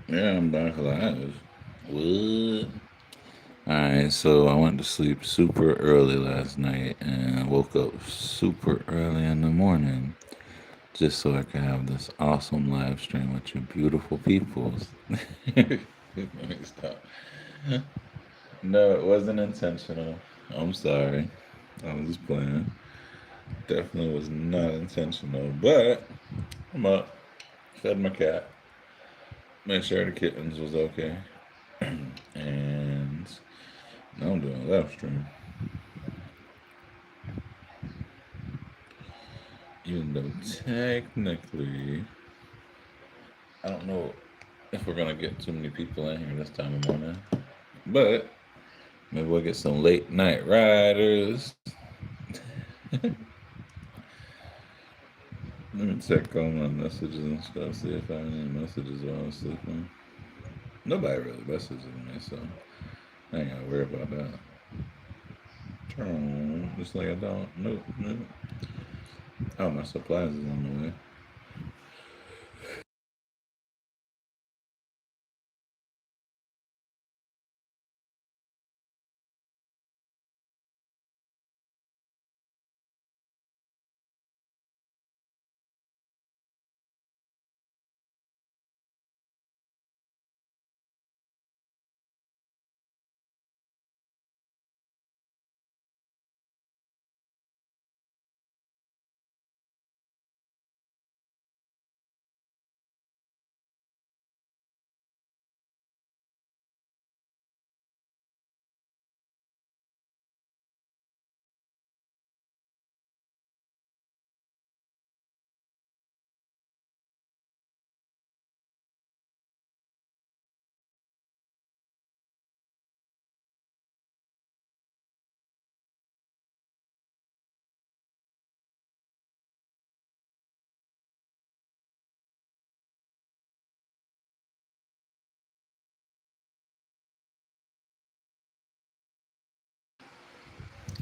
Yeah, I'm back live. What? Alright, so I went to sleep super early last night and woke up super early in the morning just so I could have this awesome live stream with you beautiful peoples. Let me stop. No, it wasn't intentional. I'm sorry. I was just playing. Definitely was not intentional. But I'm up. Fed my cat. Made sure the kittens was okay. And now I'm doing a live stream. Even though technically, I don't know if we're gonna get too many people in here this time of morning, but maybe we'll get some late night riders. Let me check on my messages and stuff, see if I have any messages while I'm sleeping. Nobody really messages me, so I ain't gotta worry about that. Turn on, just like I don't. Nope, nope. Oh, my supplies is on the way.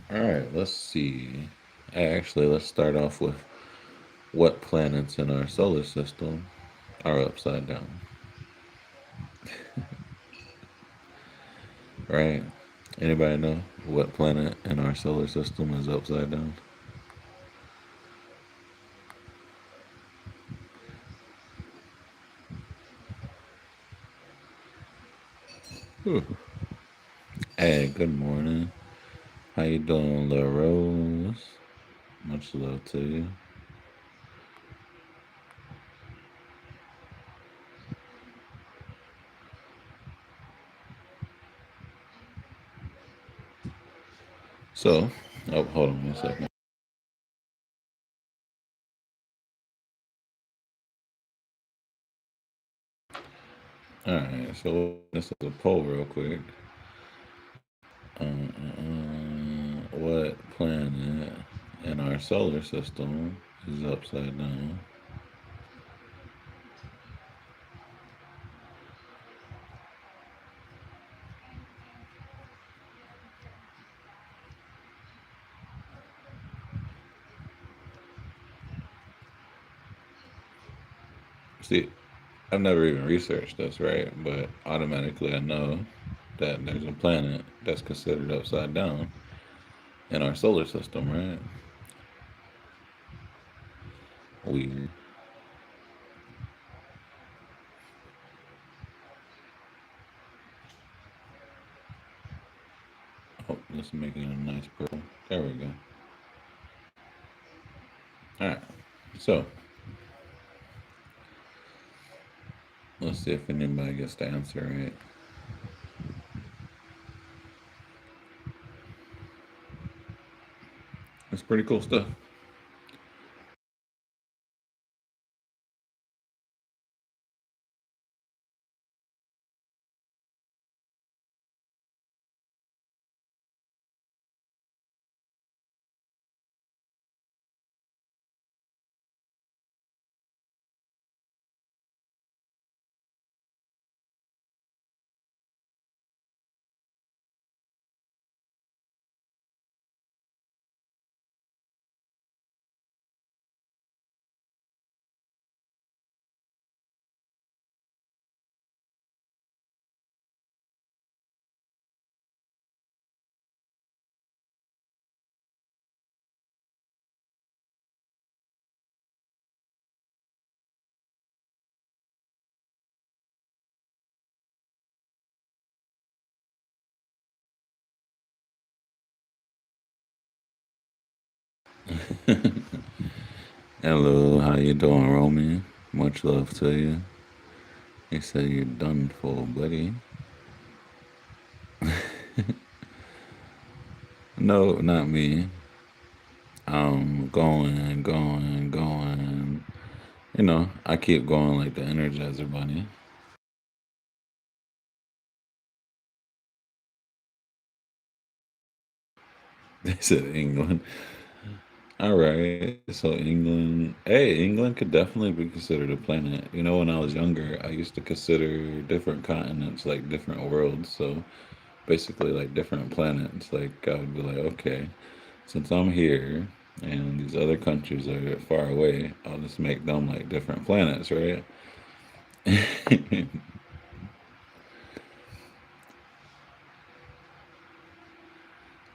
All right, let's see. Actually, let's start off with what planets in our solar system are upside down, right? Anybody know what planet in our solar system is upside down? Whew. Hey, good morning. How you doing, Lil Rose? Much love to you. So, oh, hold on one second. All right, so this is a poll real quick. What planet in our solar system is upside down? See, I've never even researched this, right? But automatically I know that there's a planet that's considered upside down in our solar system, right? Weird. Oh, let's make it a nice purple. There we go. All right. So let's see if anybody gets the answer right. It's pretty cool stuff. Hello, how you doing, Romy? Much love to you. They say you're done for, buddy. No, not me. Going, going, going. I keep going like the Energizer Bunny. They said England. All right, so England. Hey, England could definitely be considered a planet. When I was younger, I used to consider different continents like different worlds. So basically, like different planets. Like I would be like, okay, since I'm here and these other countries are far away, I'll just make them like different planets, right?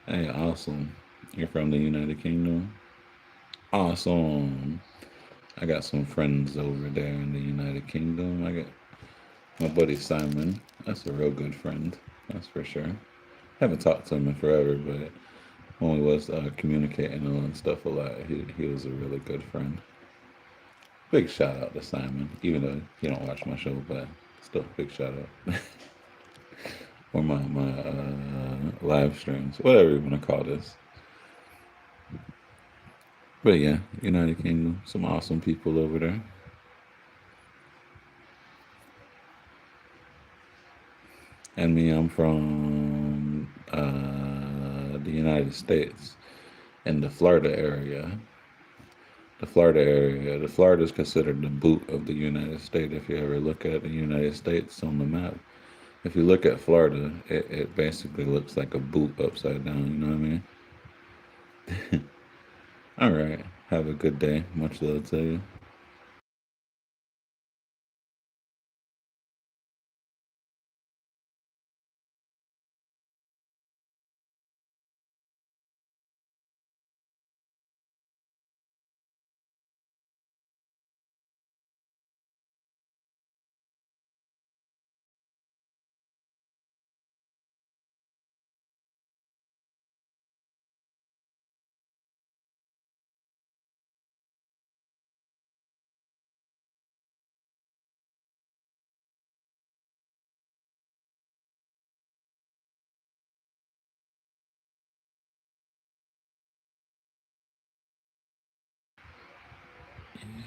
Hey, awesome. You're from the United Kingdom? Awesome. I got some friends over there in the United Kingdom. I got my buddy Simon. That's a real good friend. That's for sure. Haven't talked to him in forever, but when we was communicating and stuff a lot, he was a really good friend. Big shout out to Simon, even though he don't watch my show, but still big shout out. Or my live streams, whatever you want to call this. But yeah, United Kingdom, some awesome people over there. And me, I'm from the United States in the Florida area. The Florida is considered the boot of the United States. If you ever look at the United States on the map, if you look at Florida, it basically looks like a boot upside down. You know what I mean? All right. Have a good day. Much love to you.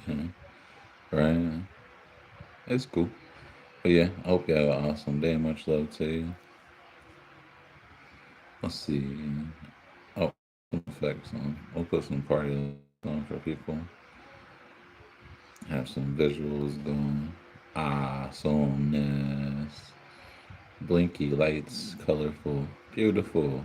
Yeah. Right. It's cool. But yeah, I hope you have an awesome day. Much love to you. Let's see. Oh, some effects on. We'll put some party on for people. Have some visuals going. Awesomeness. Blinky lights, colorful, beautiful.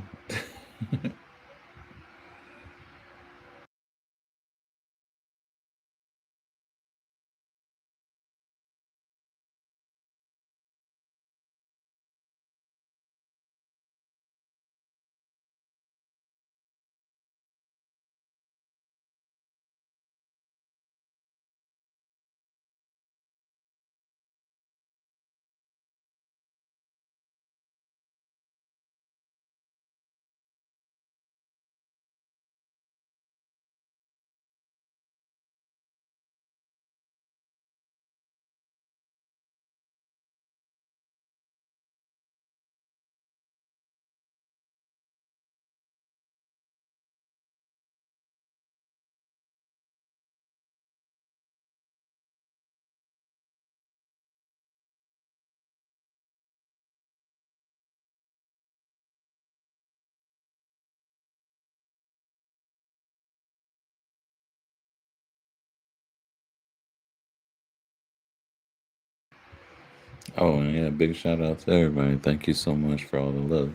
Oh, and yeah, big shout out to everybody. Thank you so much for all the love.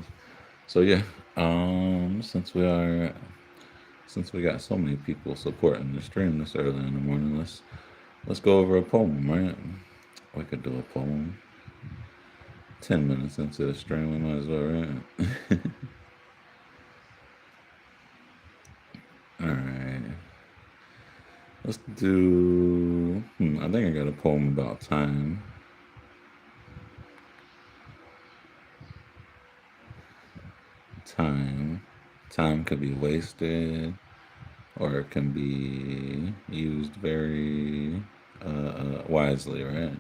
So yeah, since we got so many people supporting the stream this early in the morning, let's go over a poem, right? We could do a poem. 10 minutes into the stream, we might as well, right? All right. Let's do. I think I got a poem about time. Time. Time could be wasted or it can be used very wisely, right?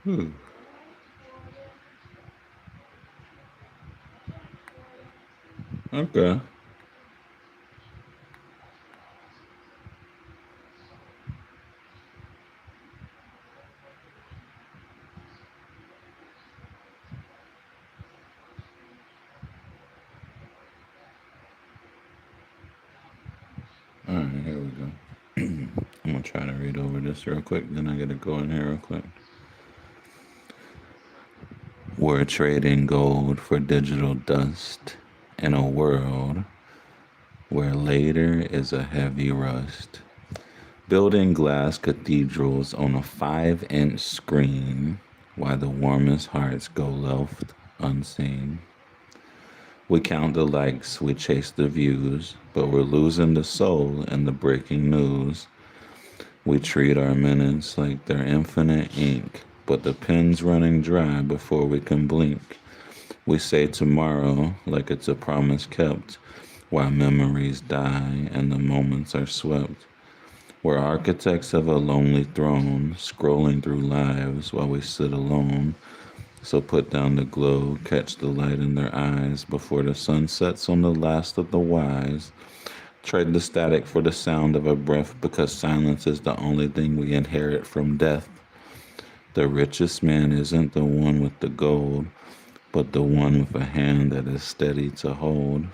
Hmm. Okay. All right, here we go. I'm gonna try to read over this real quick, then I gotta go in here real quick. We're trading gold for digital dust in a world where later is a heavy rust. Building glass cathedrals on a 5-inch screen while the warmest hearts go left unseen. We count the likes, we chase the views, but we're losing the soul in the breaking news. We treat our minutes like they're infinite ink, but the pen's running dry before we can blink. We say tomorrow like it's a promise kept, while memories die and the moments are swept. We're architects of a lonely throne, scrolling through lives while we sit alone. So put down the glow, catch the light in their eyes before the sun sets on the last of the wise. Trade the static for the sound of a breath because silence is the only thing we inherit from death. The richest man isn't the one with the gold, but the one with a hand that is steady to hold.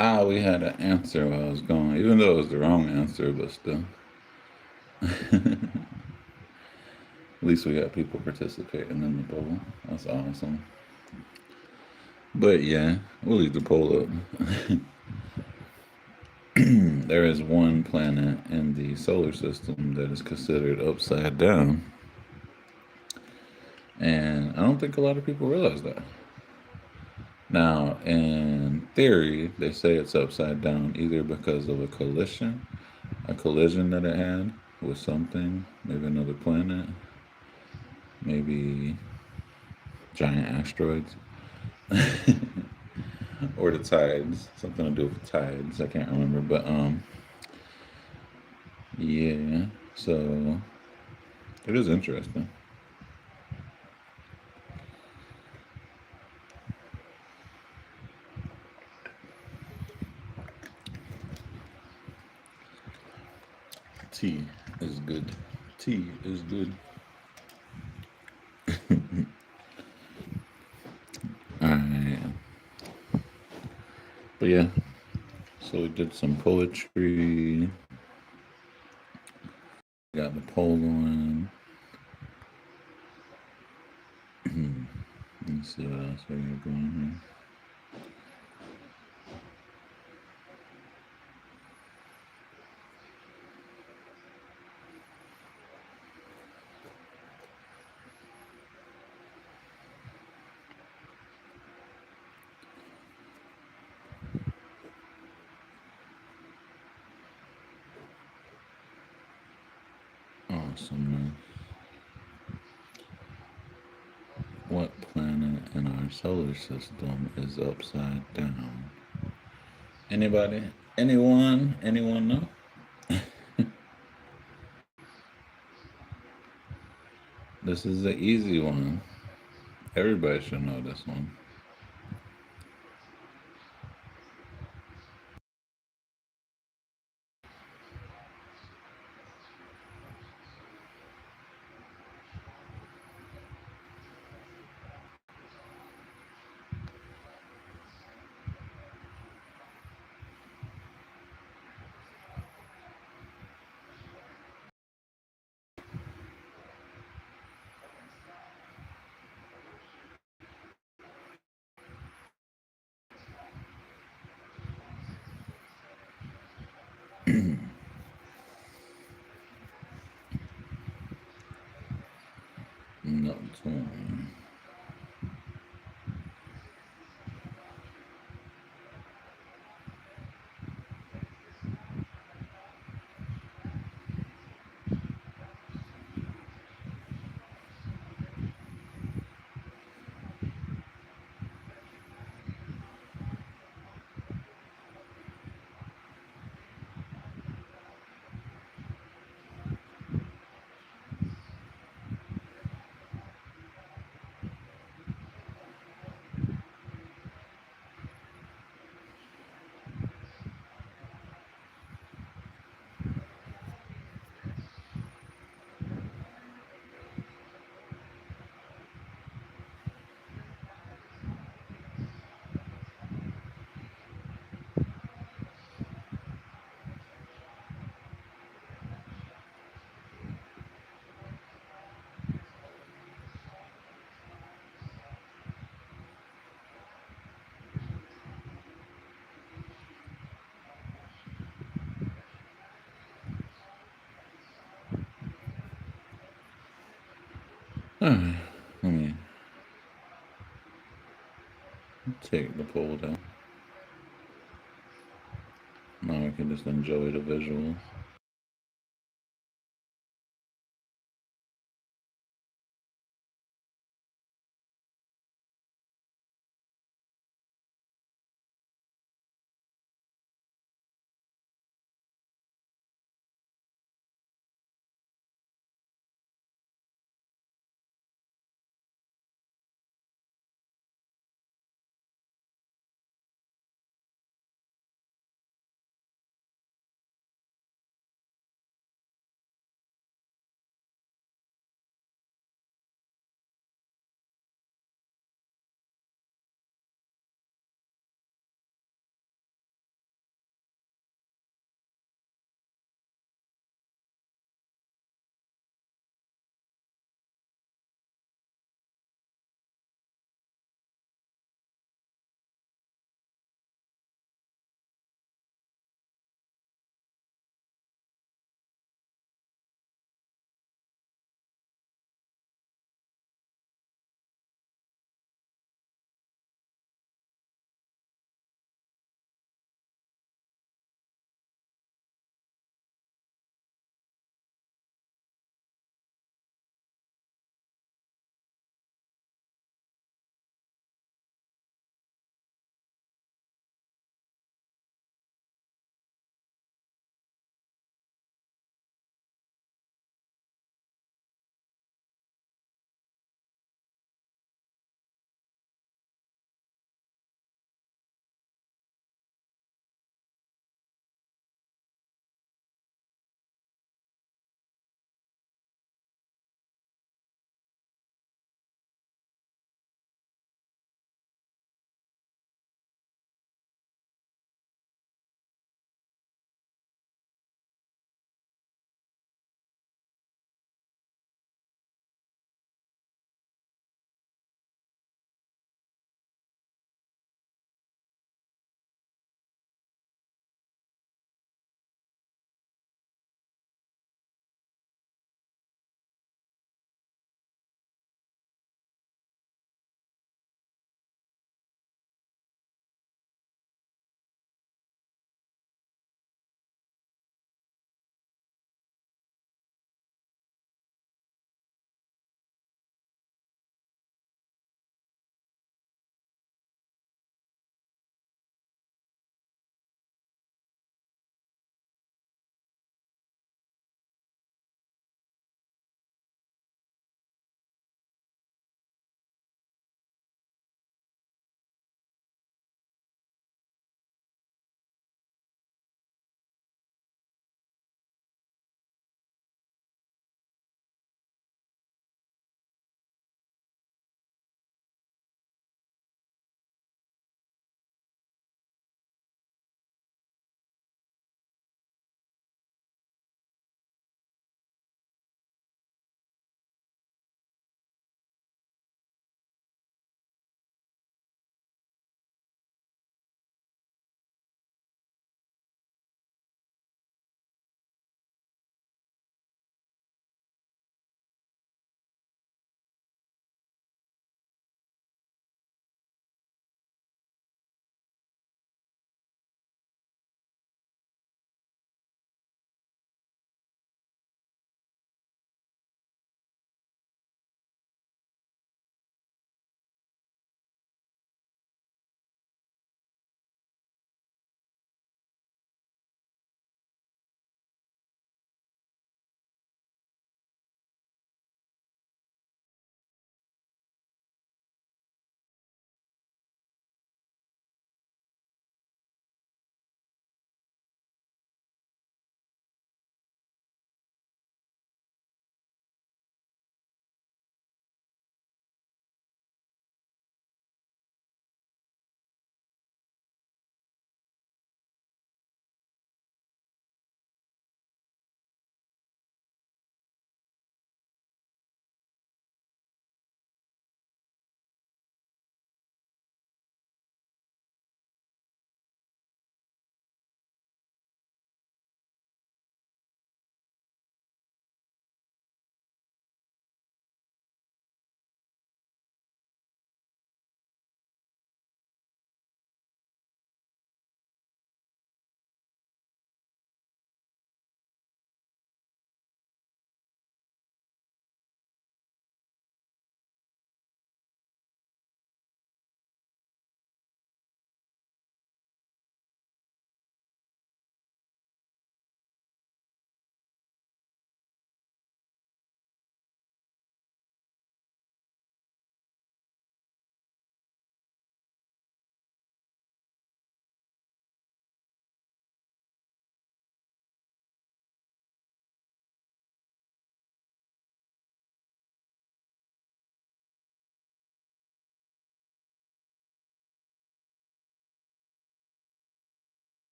Ah, we had an answer while I was going, even though it was the wrong answer, but still. At least we got people participating in the poll. That's awesome. But yeah, we'll leave the poll up. There is one planet in the solar system that is considered upside down. And I don't think a lot of people realize that. Now, in theory, they say it's upside down either because of a collision that it had with something, maybe another planet, maybe giant asteroids, or the tides, something to do with tides. I can't remember, but yeah. So it is interesting. Tea is good. Tea is good. All right, but yeah. So we did some poetry. Got the poll on. Let's see what else we got going here. Awesome. What planet in our solar system is upside down? Anybody? Anyone? Anyone know? This is the easy one. Everybody should know this one. Neptune. Alright, let me take the poll down. Now we can just enjoy the visuals.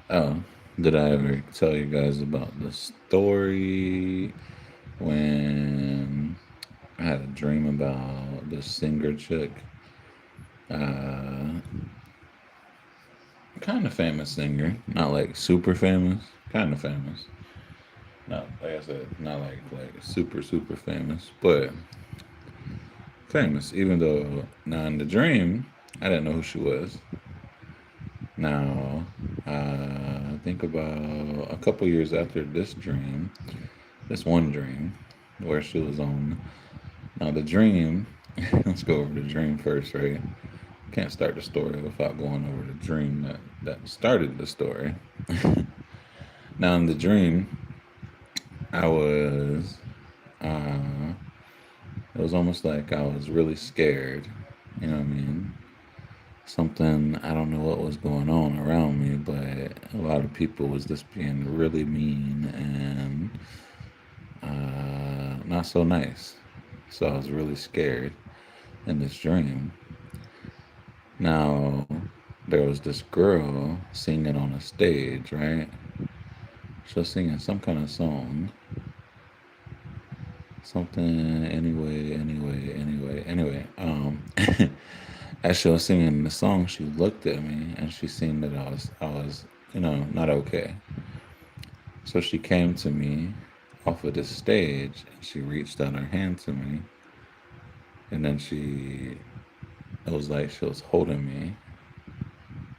Oh, did I ever tell you guys about the story when I had a dream about this singer chick? Uh, Kind of famous singer, not like super famous, kind of famous. Not like I said, not like super famous, but famous. Even though now in the dream, I didn't know who she was. Now, I think about a couple years after this dream, this one dream, where she was on. Now the dream. Let's go over the dream first, right? Can't start the story without going over the dream that started the story. Now in the dream, I was. Uh, it was almost like I was really scared. You know what I mean? Something, I don't know what was going on around me, but a lot of people was just being really mean and not so nice. So I was really scared in this dream. Now there was this girl singing on a stage, right? She was singing some kind of song, something anyway. As she was singing the song, she looked at me and she seen that I was not okay. So she came to me off of this stage and she reached out her hand to me, and then it was like she was holding me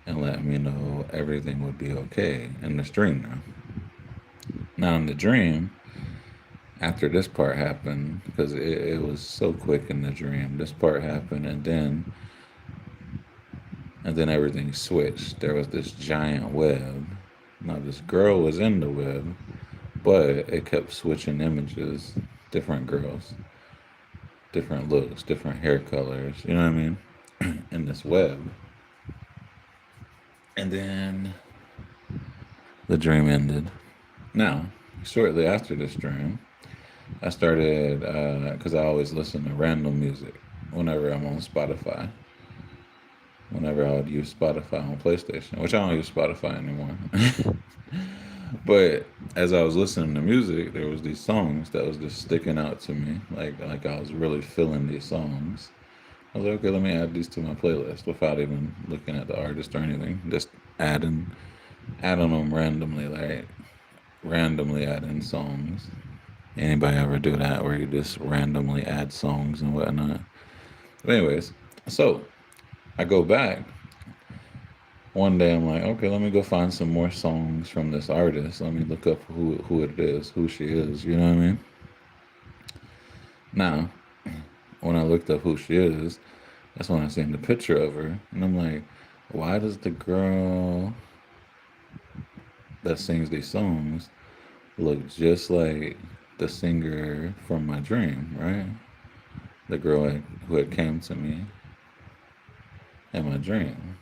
and letting me know everything would be okay in this dream now. Now in the dream, after this part happened, because it was so quick in the dream, this part happened, and then everything switched. There was this giant web. Now this girl was in the web, but it kept switching images, different girls, different looks, different hair colors, you know what I mean? In this web. And then the dream ended. Now, shortly after this dream, I started, because I always listen to random music whenever I'm on Spotify. Whenever I would use Spotify on PlayStation, which I don't use Spotify anymore. But as I was listening to music, there was these songs that was just sticking out to me, like I was really feeling these songs. I was like, okay, let me add these to my playlist without even looking at the artist or anything. Just adding them randomly, like randomly adding songs. Anybody ever do that where you just randomly add songs and whatnot? But anyways, so I go back one day. I'm like, okay, let me go find some more songs from this artist. Let me look up who it is, who she is. You know what I mean? Now, when I looked up who she is, that's when I seen the picture of her, and I'm like, why does the girl that sings these songs look just like the singer from my dream, right? The girl who had came to me in my dream.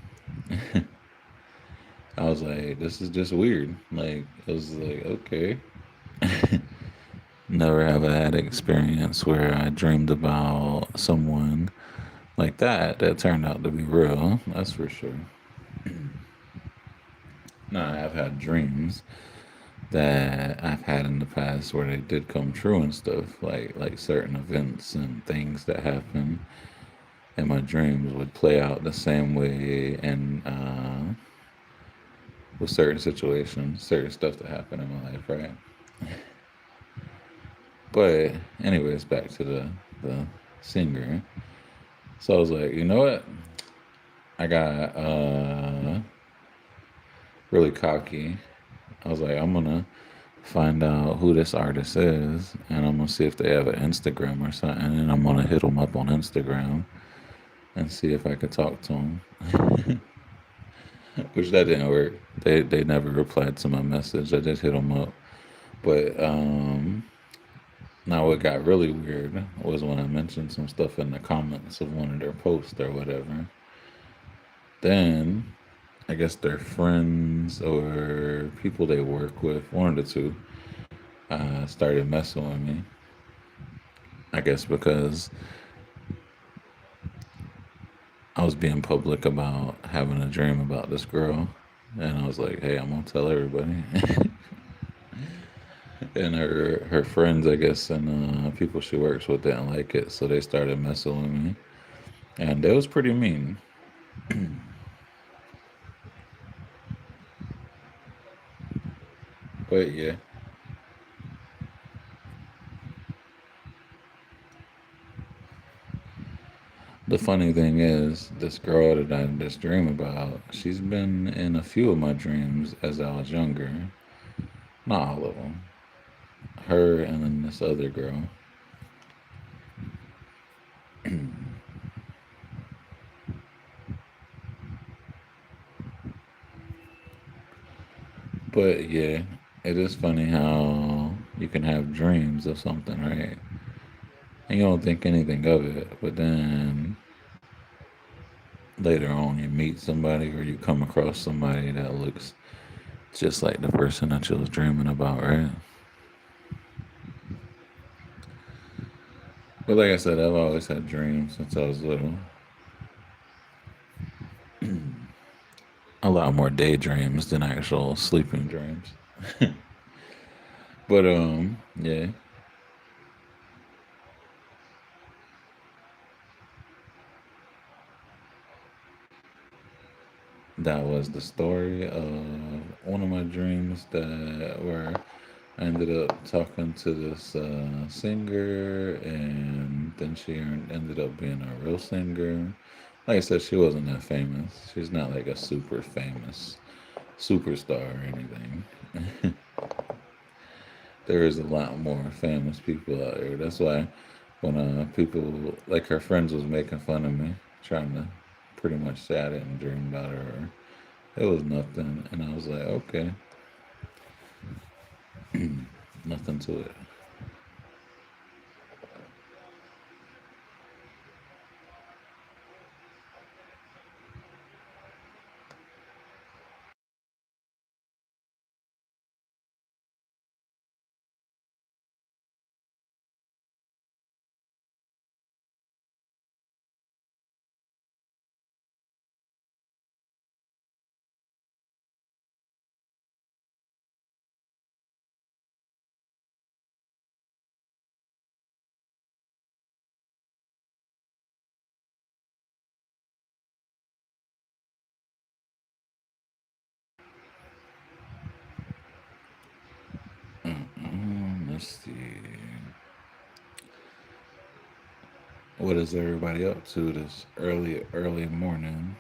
I was like, this is just weird. Like, it was like, okay. Never have I had an experience where I dreamed about someone like that turned out to be real. That's for sure. Now, I've had dreams that I've had in the past where they did come true and stuff, like certain events and things that happen in my dreams would play out the same way, and with certain situations, certain stuff that happened in my life, right? But anyways, back to the singer. So I was like, you know what? I got really cocky. I was like, I'm gonna find out who this artist is, and I'm gonna see if they have an Instagram or something, and I'm gonna hit them up on Instagram and see if I could talk to them. Which that didn't work. They never replied to my message. I did hit them up, but now what got really weird was when I mentioned some stuff in the comments of one of their posts or whatever. Then I guess their friends or people they work with, one of the two, started messing with me. I guess because I was being public about having a dream about this girl. And I was like, hey, I'm gonna tell everybody. And her friends, I guess, and people she works with didn't like it, so they started messing with me, and it was pretty mean. But yeah, the funny thing is, this girl that I just dream about, she's been in a few of my dreams as I was younger. Not all of them. Her and then this other girl. But yeah, it is funny how you can have dreams of something, right? And you don't think anything of it, but then later on you meet somebody or you come across somebody that looks just like the person that you was dreaming about, right? But like I said, I've always had dreams since I was little. A lot more daydreams than actual sleeping dreams. But yeah, that was the story of one of my dreams that where I ended up talking to this singer, and then she ended up being a real singer. Like I said, she wasn't that famous. She's not like a super famous superstar or anything. There is a lot more famous people out there. That's why when people like her friends was making fun of me, trying to pretty much say I didn't dream about her. It was nothing, and I was like, okay, nothing to it. Let's see. What is everybody up to this early morning?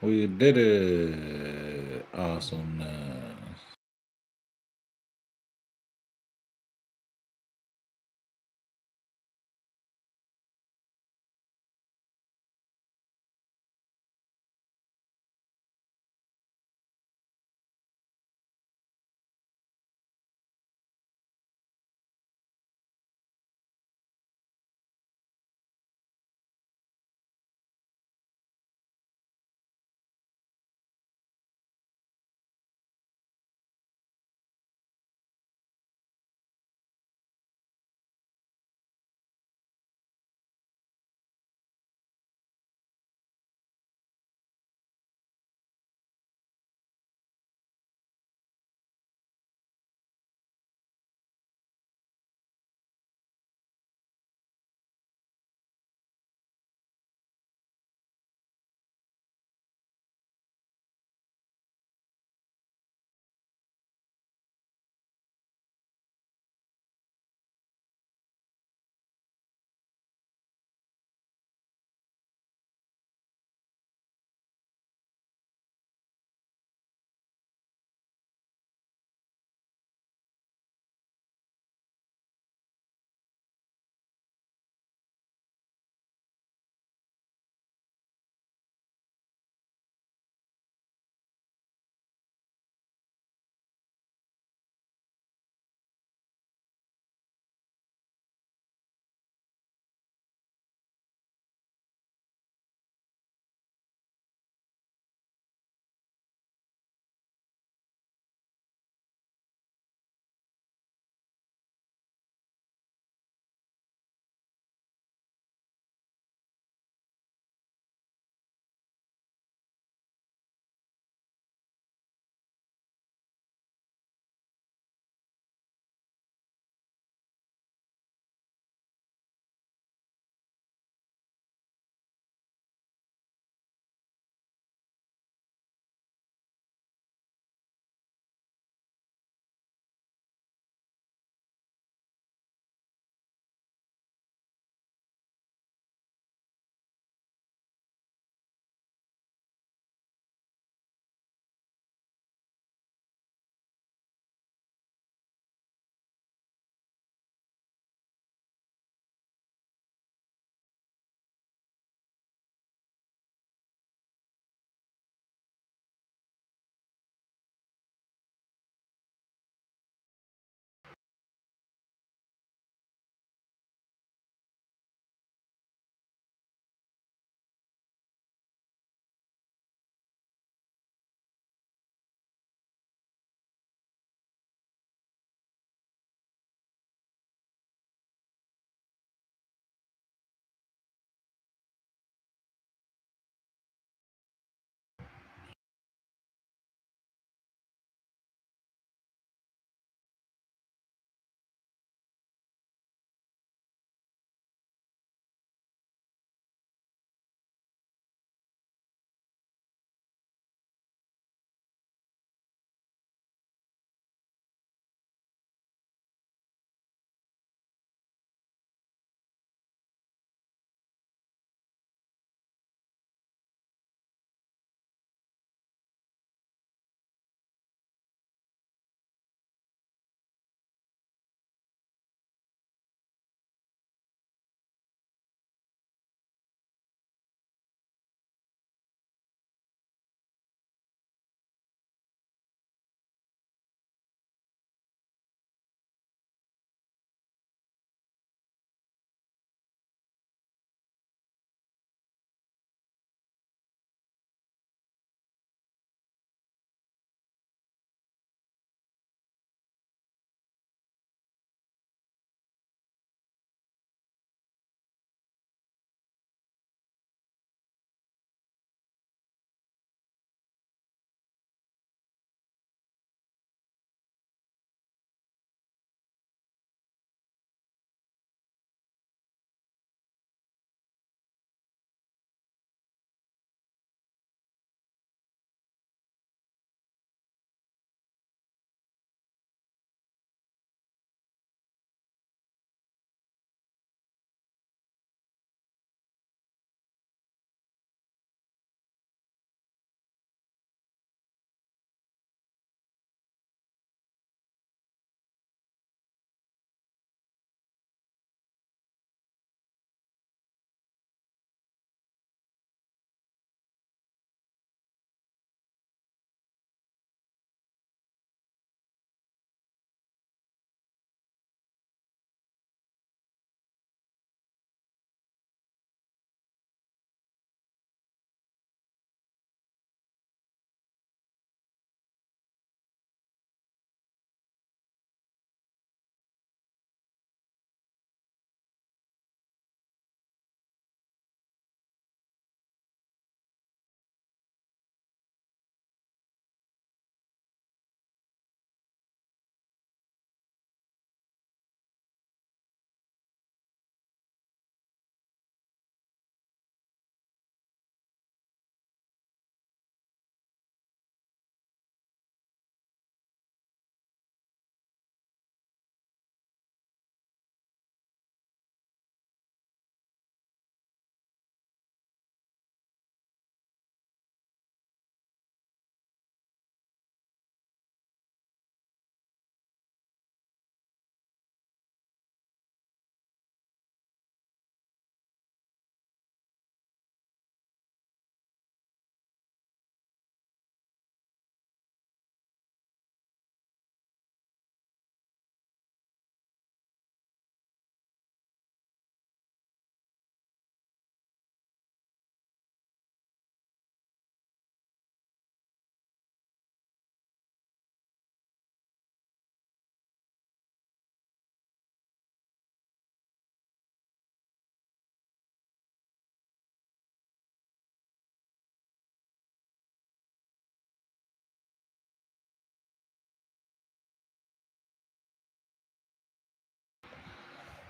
We did it. Awesomeness.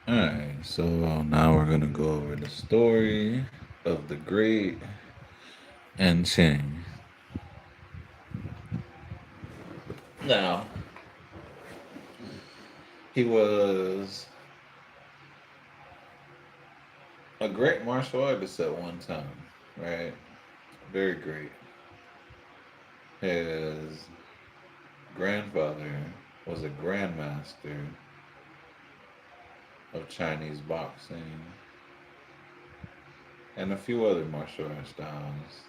Alright, so now we're gonna go over the story of the great and Ching. Now, he was a great martial artist at one time, right? Very great. His grandfather was a grandmaster of Chinese boxing and a few other martial arts styles.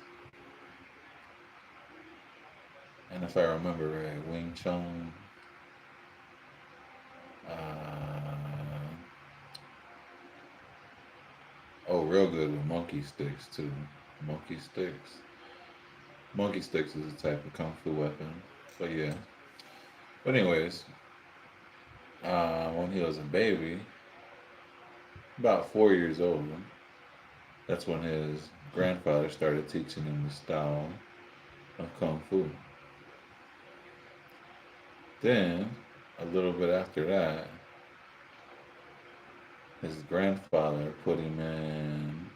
And if I remember right, Wing Chun, uh, oh, real good with monkey sticks too. Monkey sticks. Monkey sticks is a type of kung fu weapon. But yeah. But anyways, when he was a baby, about 4 years old, that's when his grandfather started teaching him the style of kung fu. Then, a little bit after that, his grandfather put him in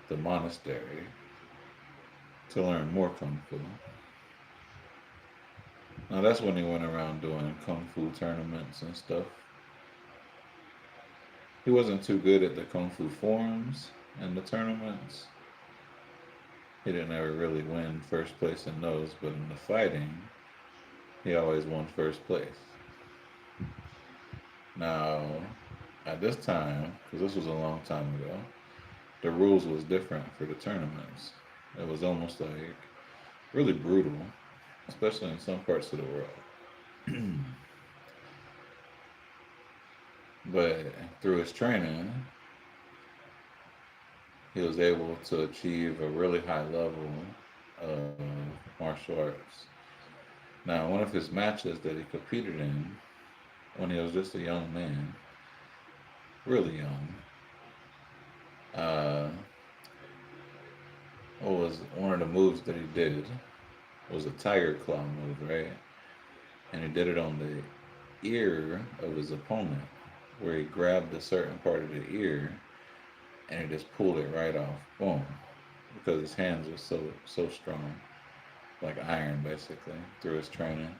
the monastery to learn more kung fu. Now that's when he went around doing kung fu tournaments and stuff. He wasn't too good at the kung fu forms and the tournaments. He didn't ever really win first place in those, but in the fighting, he always won first place. Now, at this time, because this was a long time ago, the rules was different for the tournaments. It was almost like really brutal, especially in some parts of the world. But through his training, he was able to achieve a really high level of martial arts. Now, one of his matches that he competed in when he was just a young man, really young, uh, what was one of the moves that he did was a tiger claw move, right? And he did it on the ear of his opponent, where he grabbed a certain part of the ear and he just pulled it right off, boom, because his hands were so strong, like iron basically, through his training.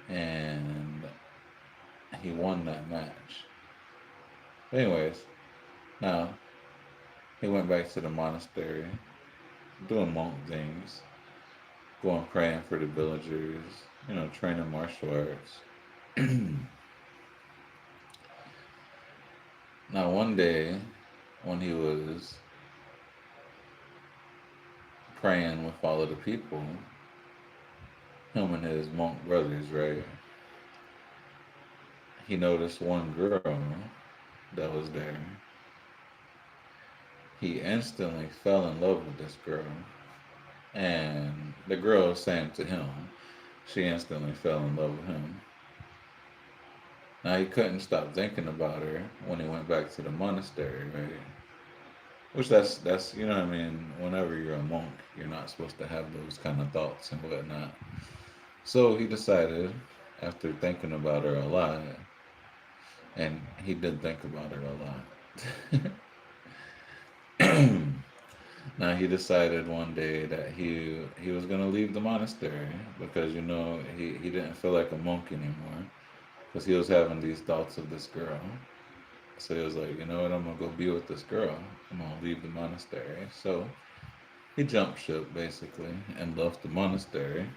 And he won that match. Anyways, now he went back to the monastery, doing monk things, going praying for the villagers, training martial arts. Now, one day, when he was praying with all of the people, him and his monk brothers, right, he noticed one girl that was there. He instantly fell in love with this girl. And the girl, same to him. She instantly fell in love with him. Now he couldn't stop thinking about her when he went back to the monastery, right? Which that's you know what I mean. Whenever you're a monk, you're not supposed to have those kind of thoughts and whatnot. So he decided, after thinking about her a lot, and he did think about her a lot. Now he decided one day that he was gonna leave the monastery because he didn't feel like a monk anymore because he was having these thoughts of this girl. So he was like, you know what, I'm gonna go be with this girl. I'm gonna leave the monastery. So he jumped ship basically and left the monastery,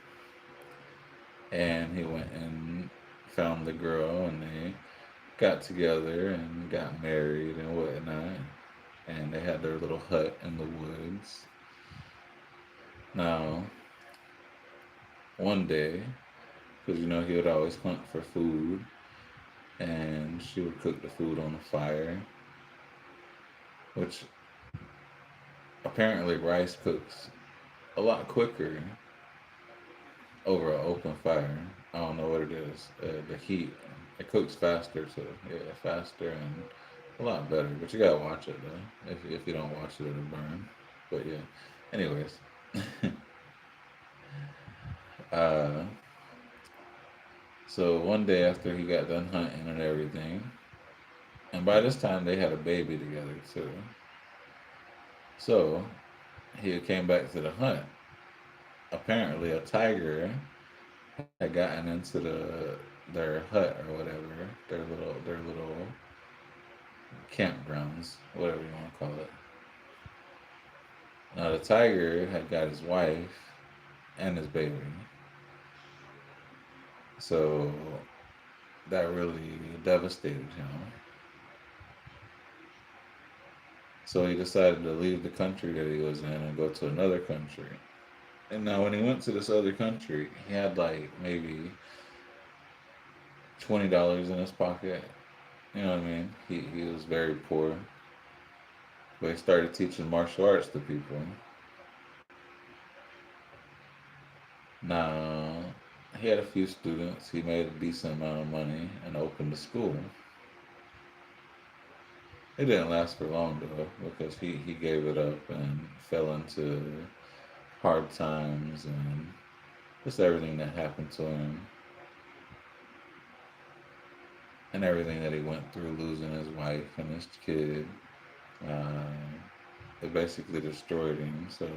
and he went and found the girl, and they got together and got married and whatnot. And they had their little hut in the woods. Now, one day, because he would always hunt for food, and she would cook the food on the fire, which apparently rice cooks a lot quicker over an open fire. I don't know what it is. The heat, it cooks faster too. Yeah, faster and a lot better. But you gotta watch it though. If you don't watch it, it'll burn. But yeah. Anyways, uh, So one day after he got done hunting and everything, and by this time they had a baby together too. So he came back to the hunt. Apparently, a tiger had gotten into their hut or whatever, their little campgrounds, whatever you want to call it. Now the tiger had got his wife and his baby, so that really devastated him. So he decided to leave the country that he was in and go to another country. And now when he went to this other country, he had like maybe $20 in his pocket. You know what I mean? He was very poor, but he started teaching martial arts to people. Now he had a few students. He made a decent amount of money and opened a school. It didn't last for long though, because he gave it up and fell into hard times and just everything that happened to him and everything that he went through, losing his wife and his kid. Uh, it basically destroyed him. So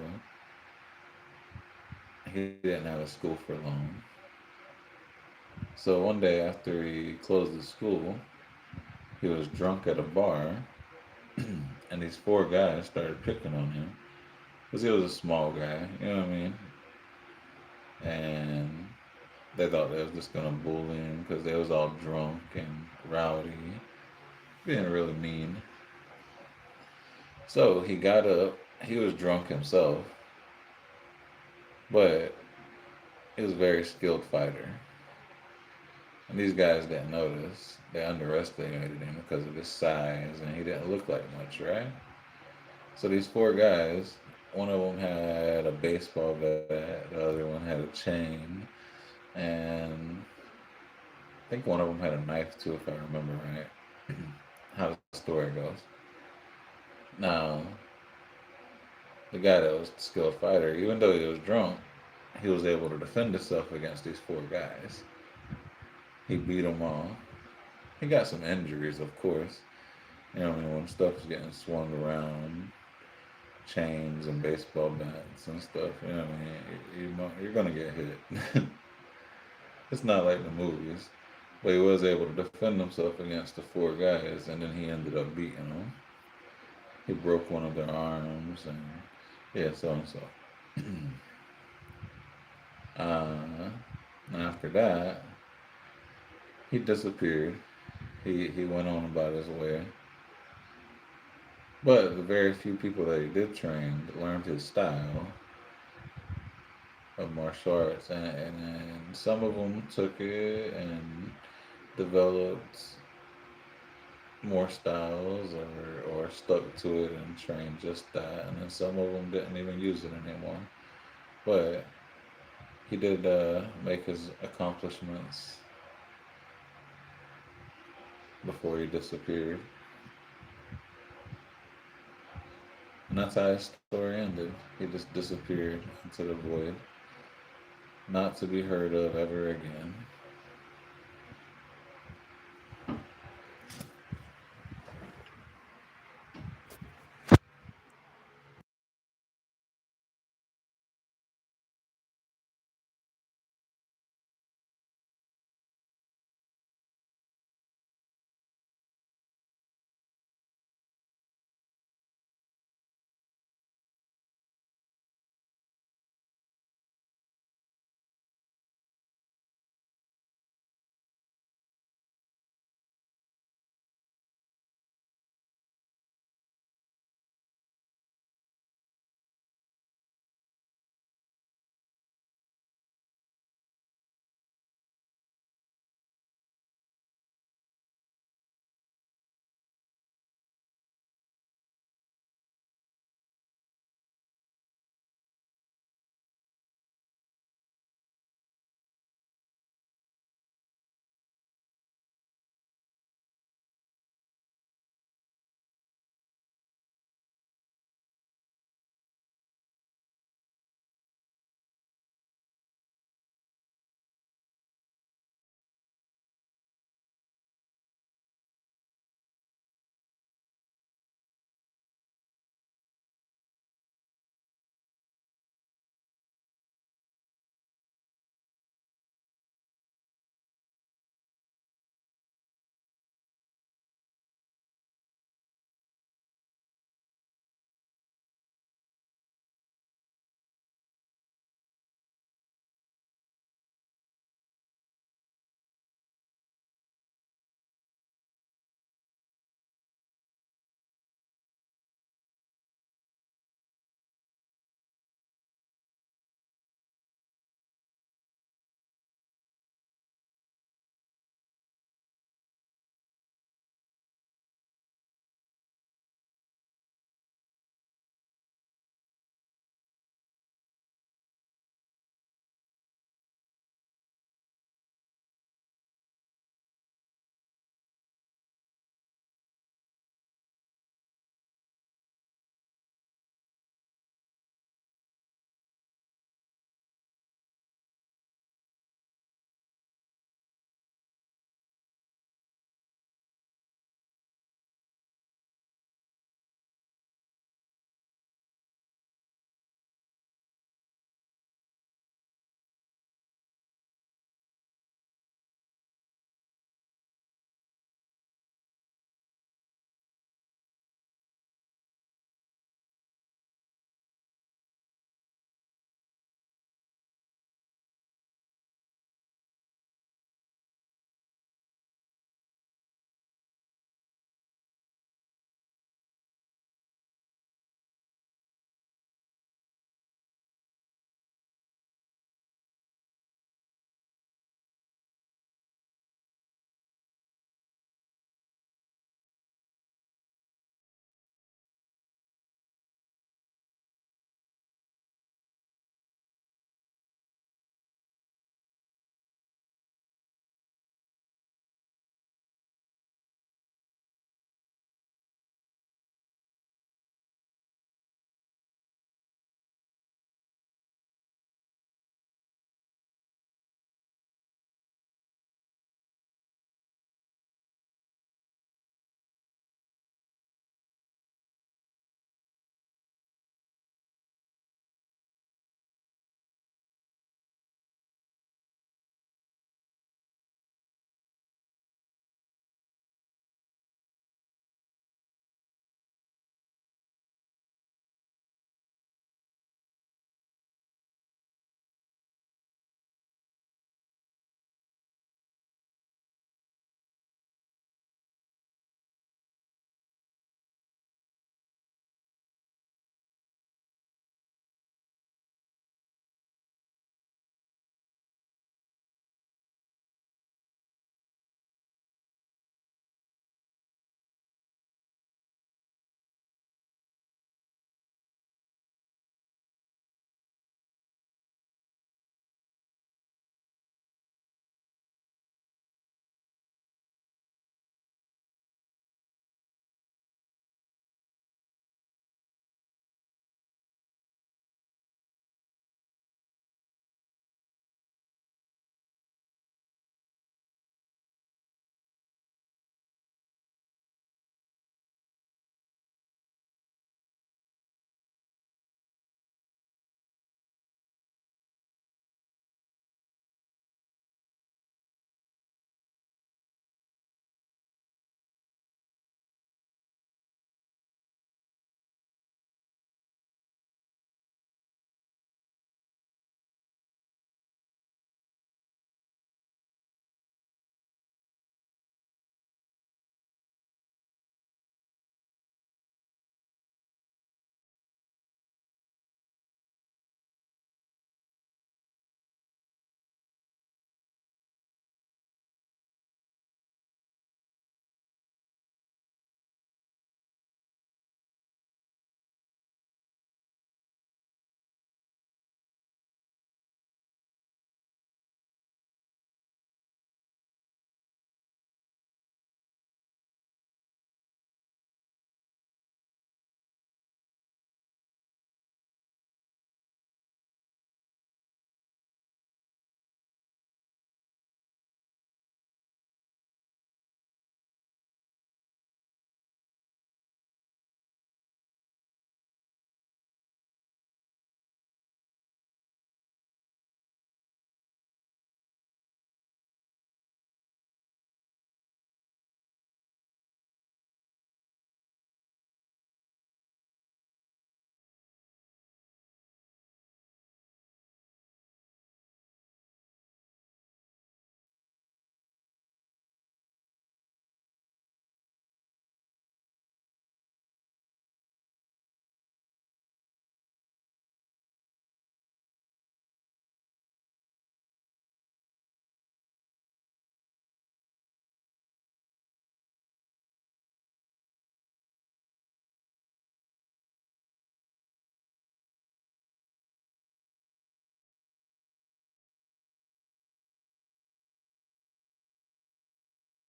he didn't have a school for long. So one day after he closed the school, he was drunk at a bar, and these four guys started picking on him because he was a small guy. You know what I mean? And they thought they was just gonna bully him because they was all drunk and rowdy, being really mean. So he got up. He was drunk himself, but he was a very skilled fighter. And these guys didn't notice. They underestimated him because of his size, and he didn't look like much, right? So these four guys, one of them had a baseball bat, the other one had a chain, and I think one of them had a knife too, if I remember right. How the story goes. Now, the guy that was the skilled fighter, even though he was drunk, he was able to defend himself against these four guys. He beat them all. He got some injuries, of course. You know, I mean, when stuff's getting swung around, chains and baseball bats and stuff, you know, what I mean, you're gonna get hit. It's not like the movies, but he was able to defend himself against the four guys, and then he ended up beating them. He broke one of their arms, and yeah, so and so. Uh, and after that, he disappeared. He went on about his way. But the very few people that he did train learned his style of martial arts, and some of them took it and developed more styles or stuck to it and trained just that, and then some of them didn't even use it anymore. But he did make his accomplishments before he disappeared, and that's how his story ended. He just disappeared into the void, not to be heard of ever again.